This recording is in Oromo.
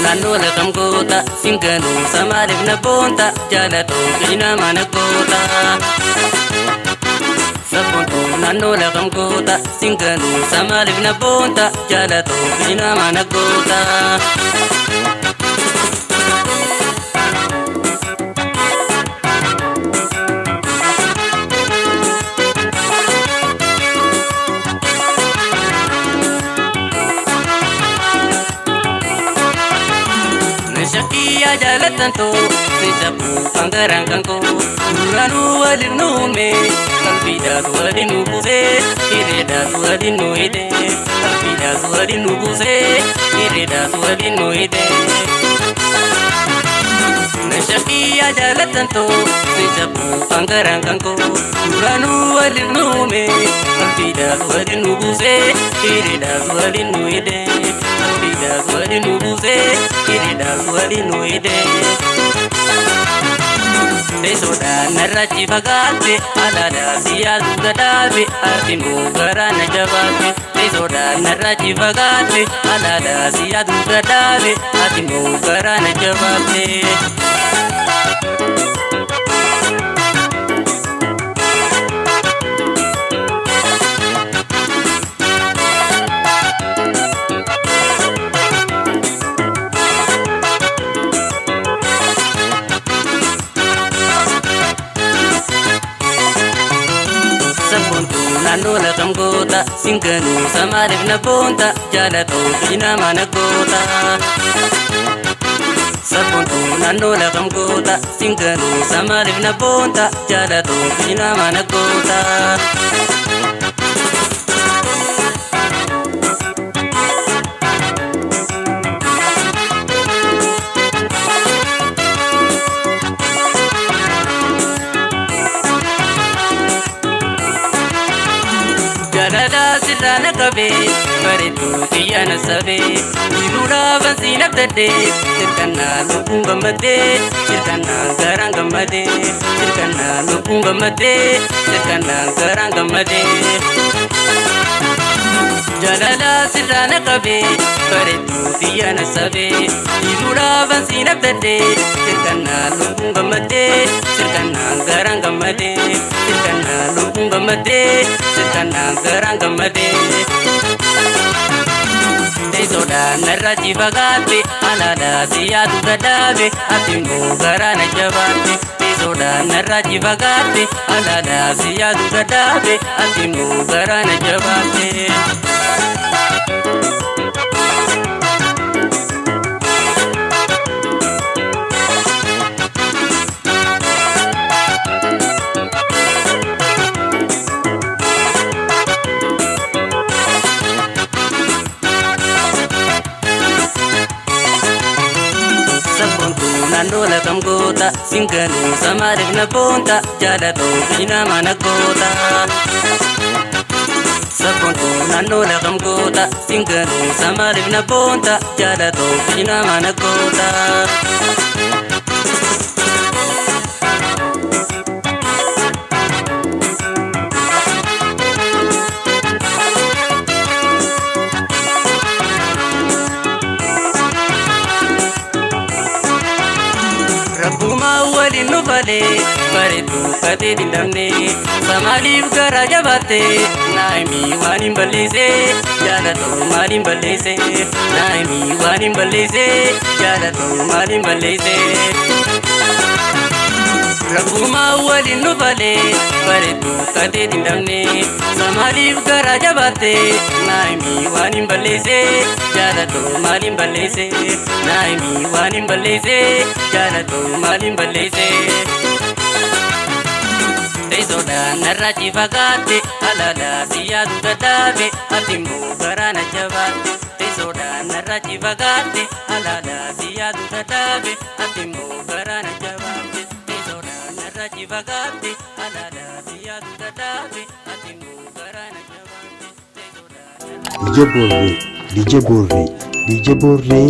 Naannoo kam goota singanuu samaaliif na boonta jaalatoo qina mana goota. Saabontuu naannoo kam goota singanuu samaaliif na boonta jaalatoo qina mana goota. Shakiya jalatan to sejabu anggaran kangko nuranu walinu me kalbida walinu buse ireda walinu ide kalbida walinu buse ireda walinu ide. Shakiya jalatan to sejabu anggaran kangko nuranu walinu me kalbida walinu buse ireda walinu ide kalbida walinu buse ireda walinu ide. Desoda narrachi bagate alada siyadu gadabe artimu garana jababe. Desoda narrachi bagate alada siyadu gadabe artimu garana jababe. Naannoo kam goota singanuu samaaliif na boonta jaalatoo qina mana goota. Saabontuu naannoo kam goota singanuu samaaliif na boonta jaalatoo qina mana goota. Jalada sirana kabe bareedu kiyana sabe irura bansina tade sirkana lubun gamade sirkana garang gamade sirkana lubun gamade sirkana garang gamade. Jalada sirana kabe bareedu kiyana sabe irura bansina tade sirkana lubun gamade sirkana garang gamade sirkana lubun gamade sirkana garang gamade. Desoda narrachi bagate alada siyadu gadabe atimu garana jababe. Desoda narrachi bagate alada siyadu gadabe atimu garana jababe. Naannoo kam goota singanuu samaaliif na boonta jaalatoo qina mana goota. Saabontuu naannoo kam goota singanuu samaaliif na boonta jaalatoo qina mana goota. walinu bale bareedu kate dindamne samaliif gara jabate naimi wanin balise jalato malin balise naimi wanin balise jalato malin balise Rabuma walinu bale bareedu kate dindamne samaliif gara jabate naimi wanin balise jalato malin balise naimi wanin balise jalato malin balise Desoda narrachi fagate alala siyadu gadabe atimu garana jabate Desoda narrachi fagate alala siyadu gadabe atimu achi fagaate alaadhaa biyyaatu dadhaabe ati immoo garaa na jabaate Djbore, Djbore, Djbore.